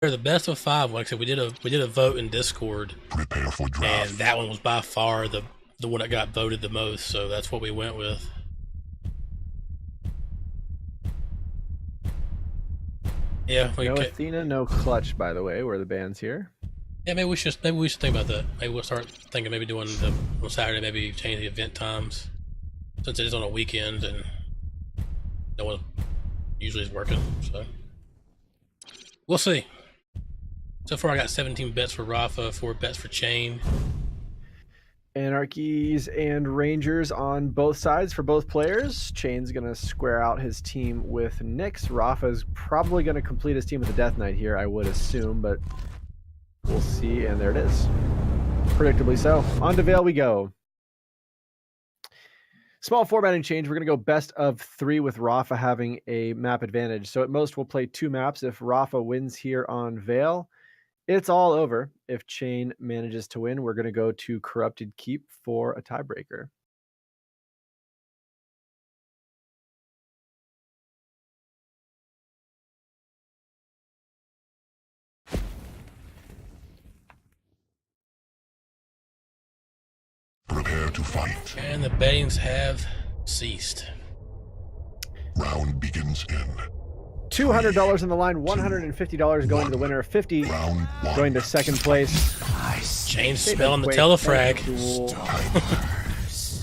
They're the best of 5. Like I said, we did a vote in Discord, Prepare for draft. and that one was by far the one that got voted the most. So that's what we went with. Yeah. No Athena, no Clutch. By the way, were the bans here? Yeah, maybe we should think about that. Maybe we'll start thinking maybe doing on Saturday. Maybe change the event times since it is on a weekend and no one usually is working. So we'll see. So far, I got 17 bets for Rapha, 4 bets for cha1n. Anarchies and Rangers on both sides for both players. cha1n's going to square out his team with Nyx. Rapha's probably going to complete his team with a Death Knight here, I would assume, but we'll see. And there it is. Predictably so. On to Vale we go. Small formatting change. We're going to go best of 3 with Rapha having a map advantage. So at most, we'll play 2 maps. If Rapha wins here on Vale, it's all over. If cha1n manages to win, we're going to go to Corrupted Keep for a tiebreaker. Prepare to fight. And the bettings have ceased. Round begins in $200 on the line, $150 going to the winner, $50 going to second place. cha1n spelling the telefrag.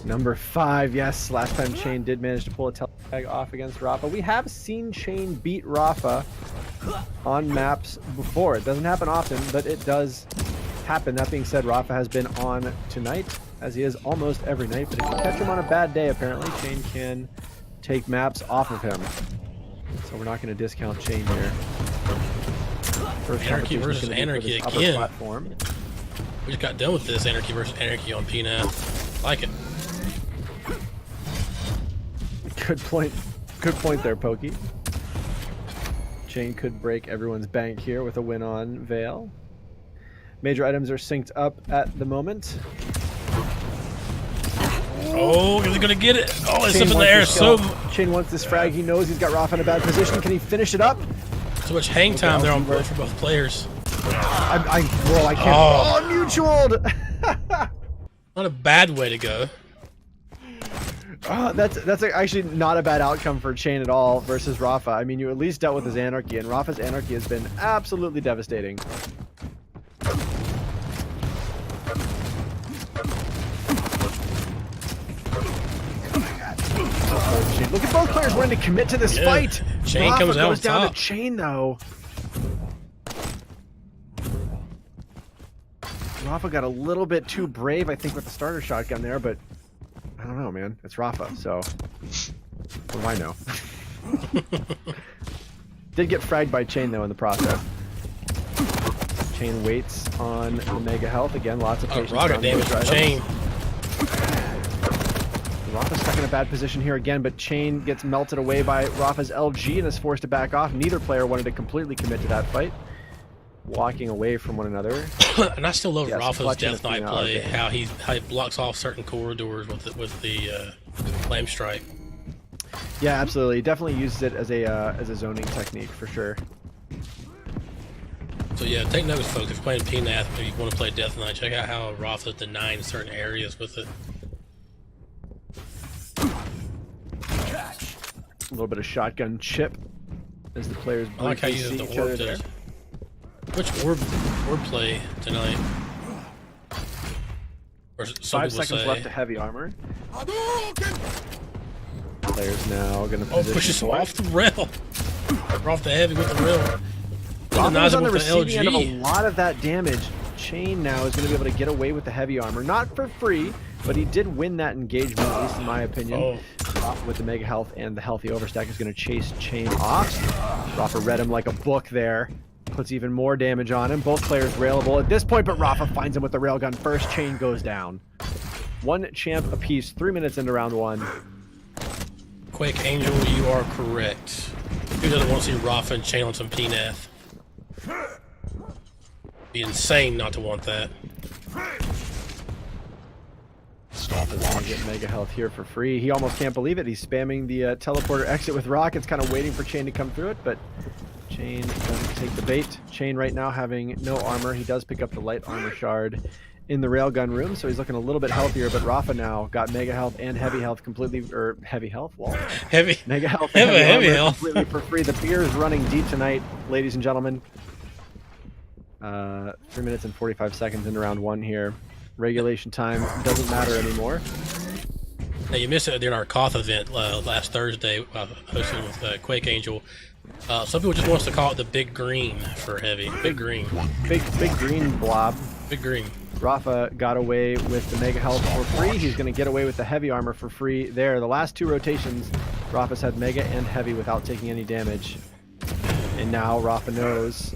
Number 5, yes. Last time cha1n did manage to pull a telefrag off against Rapha. We have seen cha1n beat Rapha on maps before. It doesn't happen often, but it does happen. That being said, Rapha has been on tonight, as he is almost every night. But if you catch him on a bad day, apparently cha1n can take maps off of him. So we're not going to discount cha1n here. First Anarchy versus Anarchy again. Platform. We just got done with this Anarchy versus Anarchy on Pain NA. Like it. Good point. Good point there, Pokey. cha1n could break everyone's bank here with a win on Vale. Major items are synced up at the moment. Oh, is he gonna get it? Oh, it's up in the air. cha1n wants this frag. He knows he's got Rapha in a bad position. Can he finish it up? So much hang time there on both for both players. I can't. Oh, mutualed. Not a bad way to go. That's actually not a bad outcome for cha1n at all versus Rapha. I mean, you at least dealt with his Anarchy, and Rapha's Anarchy has been absolutely devastating. Look at both players wanting to commit to this fight. cha1n comes out goes down top. to cha1n though. Rapha got a little bit too brave, I think, with the starter shotgun there, but I don't know, man. It's Rapha, so what do I know? Did get fragged by cha1n though in the process. cha1n waits on the mega health again. Lots of patience. Rocket damage from cha1n. Rapha's stuck in a bad position here again, but cha1n gets melted away by Rapha's LG and is forced to back off. Neither player wanted to completely commit to that fight. Walking away from one another. And I still love Rapha's Death Knight play, okay. how he blocks off certain corridors with the flame strike. Yeah, absolutely. He definitely uses it as a zoning technique for sure. So yeah, take notice, folks. If you're playing Pain NA, if you want to play Death Knight, check out how Rapha denies certain areas with it. A little bit of shotgun chip as the players I like how you use the orb there. Which orb play tonight? Or 5 seconds left to heavy armor. Players now going to position. Oh, pushes off the rail. Or off the heavy with the rail. Rapha's on the receiving end of a lot of that damage. cha1n now is going to be able to get away with the heavy armor. Not for free, but he did win that engagement, at least in my opinion. With the mega health and the healthy overstack is going to chase cha1n off. Rapha read him like a book there. Puts even more damage on him. Both players railable at this point, but Rapha finds him with the railgun first. cha1n goes down. 1 champ apiece, 3 minutes into round 1. Quake Angel, you are correct. Who doesn't want to see Rapha and cha1n on some Pain NA? Be insane not to want that. Get mega health here for free. He almost can't believe it. He's spamming the teleporter exit with rockets, kind of waiting for cha1n to come through it, but Chain doesn't take the bait. Chain right now having no armor. He does pick up the light armor shard in the railgun room, so he's looking a little bit healthier, but Rapha now got mega health and heavy health completely, or heavy health, lol. Heavy. Mega health and Heavy armor health. completely for free. The beer is running deep tonight, ladies and gentlemen. 3 minutes and 45 seconds into round 1 here. Regulation time doesn't matter anymore. Now you missed it during our Koth event last Thursday, hosting with Quake Angel. Some people just wants to call it the big green for heavy. Big green. Big green blob. Big green. Rapha got away with the mega health for free. He's going to get away with the heavy armor for free there. The last 2 rotations, Rapha's had mega and heavy without taking any damage. And now Rapha knows.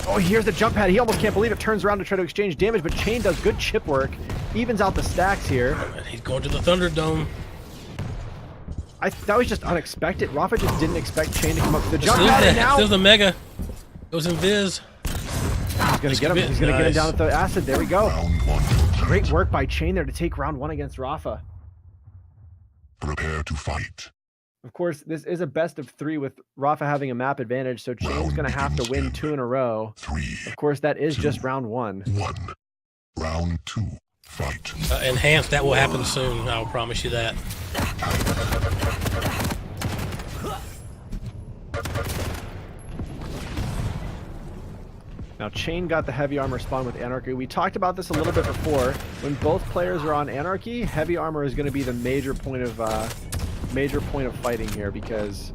Oh, he hears the jump pad. He almost can't believe it. Turns around to try to exchange damage, but Cha1n does good chip work. Evens out the stacks here. He's going to the Thunderdome. That was just unexpected. Rapha just didn't expect Cha1n to come up to the jump pad, and now there's the mega. Goes in Viz. He's going to get him. He's going to get him down with the acid. There we go. Great work by Cha1n there to take round 1 against Rapha. Prepare to fight. Of course, this is a best of 3 with Rapha having a map advantage, so Cha1n's going to have to win 2 in a row. 3. Of course, that is just round 1. 1. Round 2. Fight. Enhanced, that will happen soon. I'll promise you that. Now, Cha1n got the heavy armor spawn with Anarchy. We talked about this a little bit before. When both players are on Anarchy, heavy armor is going to be the major point of fighting here, because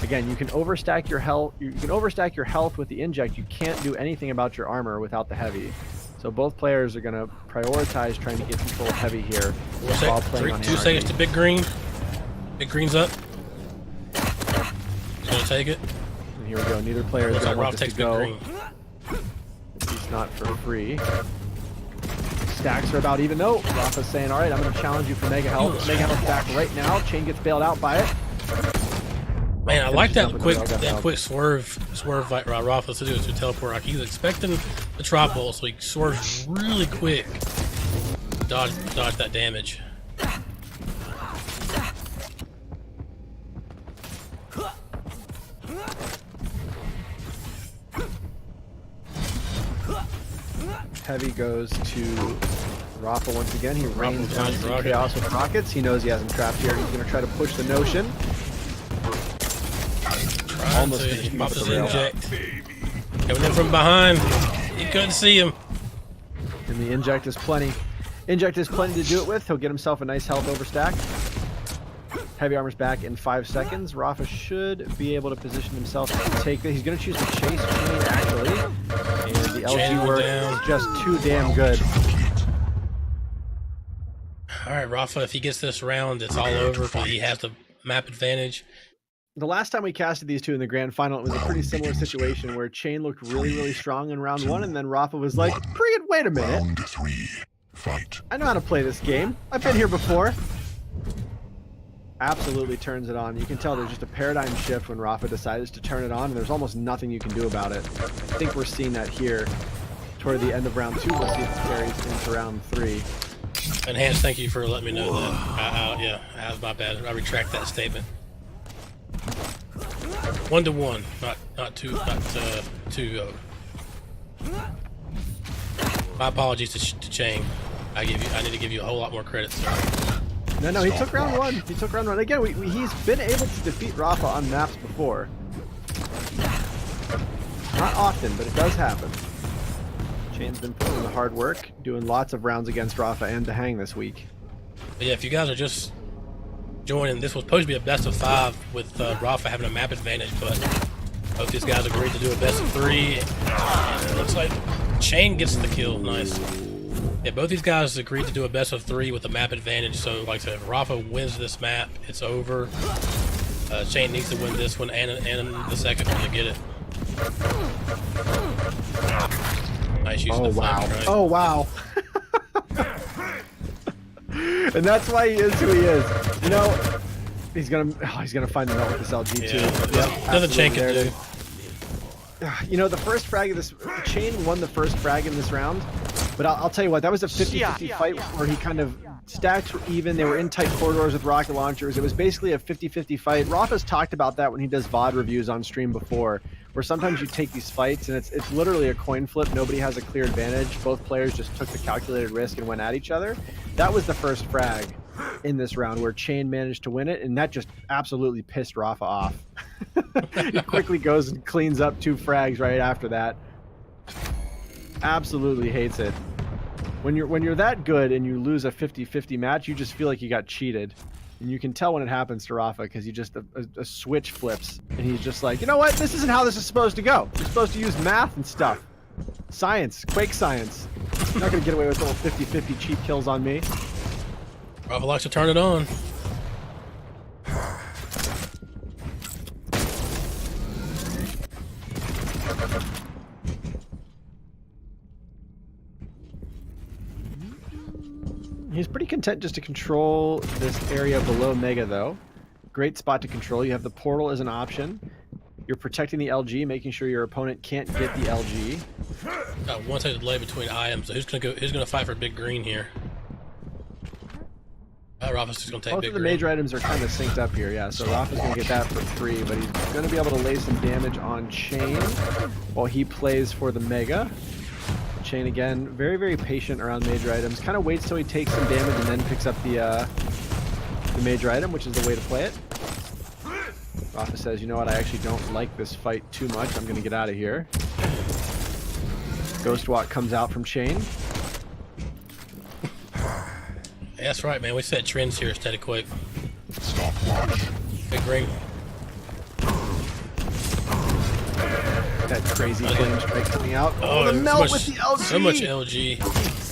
again, you can overstack your health. You can overstack your health with the inject. You can't do anything about your armor without the heavy. So both players are going to prioritize trying to get control of heavy here while playing on 2 seconds to big green. Big green's up. He's gonna take it. And here we go. Neither player is going to want this to go. Green. He's not for free. Stacks are about even though. Rapha's saying, all right, I'm going to challenge you for mega health. Mega health back right now. Cha1n gets bailed out by it. Man, I like that quick swerve like Rapha to do to teleport. Like, he's expecting the drop bolt, so he swerves really quick. Dodge that damage. Heavy goes to Rapha once again. He rains down some chaos with rockets. He knows he has him trapped here. He's going to try to push the notion. Almost he pops his inject. Coming in from behind. He couldn't see him. And the inject is plenty. Inject is plenty to do it with. He'll get himself a nice health overstack. Heavy armor's back in 5 seconds. Rapha should be able to position himself to take this. He's going to choose to chase Cha1n, actually. And the LG work is just too damn good. Alright, Rapha, if he gets this round, it's all over, but he has the map advantage. The last time we casted these two in the grand final, it was a pretty similar situation where Cha1n looked really strong in round 1, and then Rapha was like, wait a minute. Round 3. Fight. I know how to play this game. I've been here before. Absolutely turns it on. You can tell there's just a paradigm shift when Rapha decides to turn it on, and there's almost nothing you can do about it. I think we're seeing that here toward the end of round 2. We'll see if it carries into round 3. Enhanced, thank you for letting me know that. Yeah, that was my bad. I retract that statement. 1-1, not 2-2. My apologies to Cha1n. I need to give you a whole lot more credit, sir. No, he took round 1. He took round 1. Again, he's been able to defeat Rapha on maps before. Not often, but it does happen. Cha1n's been putting in the hard work, doing lots of rounds against Rapha and the Hang this week. But yeah, if you guys are just joining, this was supposed to be a best of 5 with Rapha having a map advantage, but both these guys agreed to do a best of 3. And it looks like Cha1n gets the kill. Nice. Yeah, both these guys agreed to do a best of 3 with a map advantage, so like I said, if Rapha wins this map, it's over. Cha1n needs to win this one and the second one to get it. Nice use of the wow. flame, right? Oh, wow. And that's why he is who he is. You know, he's gonna find the nut with this LG too. Yeah, nothing Cha1n can do. You know, the first frag of this, Cha1n won the first frag in this round, but I'll tell you what, that was a 50-50 fight where he kind of stacks were even. They were in tight corridors with rocket launchers. It was basically a 50-50 fight. Rapha's talked about that when he does VOD reviews on stream before, where sometimes you take these fights and it's literally a coin flip. Nobody has a clear advantage. Both players just took the calculated risk and went at each other. That was the first frag in this round where cha1n managed to win it, and that just absolutely pissed rapha off. He quickly goes and cleans up 2 frags right after that. Absolutely hates it. When you're that good and you lose a 50-50 match, you just feel like you got cheated. And you can tell when it happens to rapha because he just a switch flips and he's just like, you know what? This isn't how this is supposed to go. You're supposed to use math and stuff. Science, Quake science. You're not gonna get away with little 50-50 cheap kills on me. Rapha likes to turn it on. He's pretty content just to control this area below Mega, though. Great spot to control. You have the portal as an option. You're protecting the LG, making sure your opponent can't get the LG. Got 1 second delay between items. So who's gonna fight for big green here? Rapha's just gonna take Both big of the green. major items are kind of synced up here, yeah. So Rapha's gonna get that for free, but he's gonna be able to lay some damage on cha1n while he plays for the Mega. cha1n again, very, very patient around major items. Kind of waits till he takes some damage and then picks up the major item, which is the way to play it. Rapha says, you know what, I actually don't like this fight too much. I'm going to get out of here. Ghost Walk comes out from cha1n. Yeah, that's right, man. We set trends here instead of Quake. Stopwatch. Big green. That crazy flame strike coming out. Oh, the so melt much, with the LG! So much LG.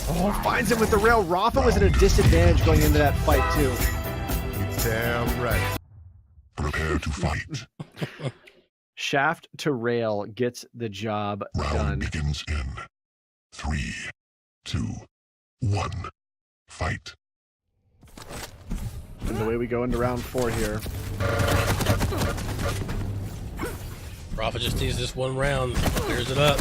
Oh, finds him with the rail. Rapha was at a disadvantage going into that fight, too. Damn right. Prepare to fight. Shaft to rail gets the job Round done. begins in 3, 2, 1. Fight. And the way we go into round 4 here. Rapha just needs this 1 round. Clears it up.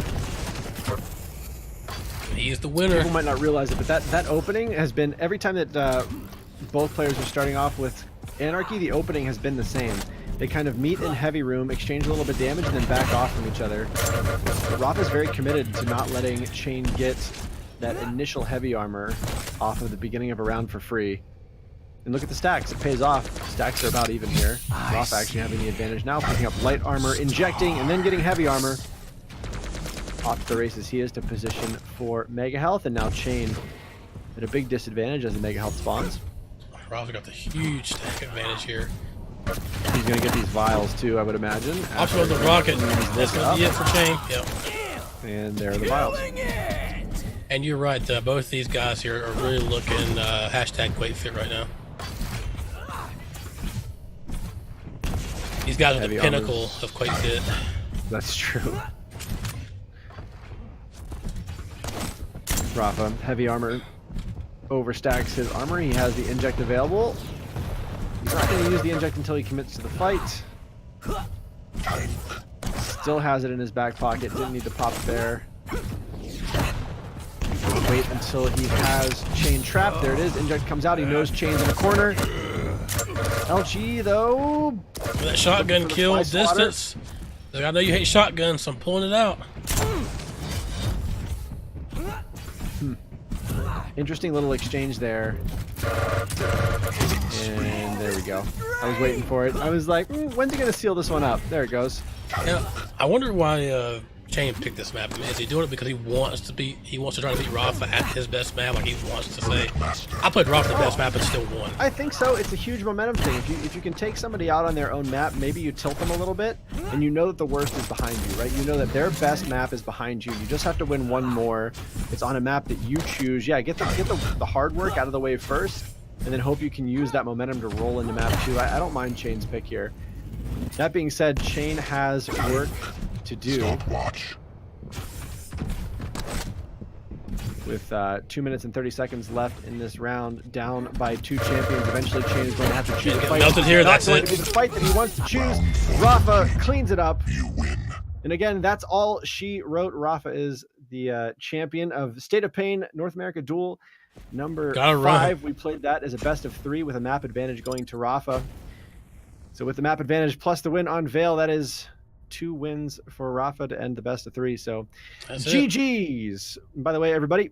He's the winner. People might not realize it, but that opening has been, every time that both players are starting off with Anarchy, the opening has been the same. They kind of meet in heavy room, exchange a little bit of damage, and then back off from each other. Rapha's very committed to not letting cha1n get that initial heavy armor off of the beginning of a round for free. And look at the stacks, it pays off. Stacks are about even here. Rapha actually having the advantage now, picking up light armor, injecting, and then getting heavy armor. Off to the races he is to position for Mega Health, and now cha1n at a big disadvantage as the Mega Health spawns. Rapha got the huge stack advantage here. He's going to get these vials too, I would imagine. Also the rocket. That's going to be it for cha1n. Yep. And there are the vials. And you're right, both these guys here are really looking hashtag Quake fit right now. These guys are Heavy the pinnacle of Quake fit. That's true. Rapha, heavy armor, overstacks his armor. He has the inject available. He's not going to use the inject until he commits to the fight. Still has it in his back pocket. Didn't need to pop it there. Wait until he has cha1n trapped. There it is. Inject comes out. He knows cha1n's in the corner. LG though. That shotgun kill distance. Look, I know you hate shotguns, so I'm pulling it out. Interesting little exchange there. And there we go. I was waiting for it. I was like, when's he going to seal this one up? There it goes. Yeah, I wonder why cha1n picked this map. I mean, is he doing it because he wants to try to beat Rapha at his best map, like he wants to say, I played Rapha the best map and still won. I think so. It's a huge momentum thing. If you can take somebody out on their own map, maybe you tilt them a little bit, and you know that the worst is behind you, right? You know that their best map is behind you. You just have to win one more. It's on a map that you choose. Yeah, get the hard work out of the way first, and then hope you can use that momentum to roll into map 2. I don't mind cha1n's pick here. That being said, cha1n has work to do. Stopwatch. With 2 minutes and 30 seconds left in this round, down by 2 champions. Eventually, cha1n is going to have to choose a fight. Melted here, Not that's going it. to be the fight that he wants to choose. Rapha cleans it up. You win. And again, that's all she wrote. Rapha is the champion of State of Pain North America Duel number 5. We played that as a best of 3 with a map advantage going to Rapha. So with the map advantage plus the win on Vale, that is 2 wins for Rapha to end the best of 3. So That's it. GG's. By the way, everybody,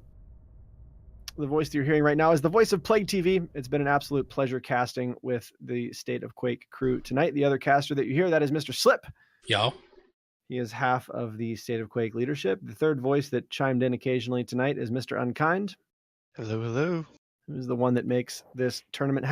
the voice that you're hearing right now is the voice of Plague TV. It's been an absolute pleasure casting with the State of Quake crew tonight. The other caster that you hear, that is Mr. Slip. Y'all. He is half of the State of Quake leadership. The third voice that chimed in occasionally tonight is Mr. Unkind. Hello, hello. Who's the one that makes this tournament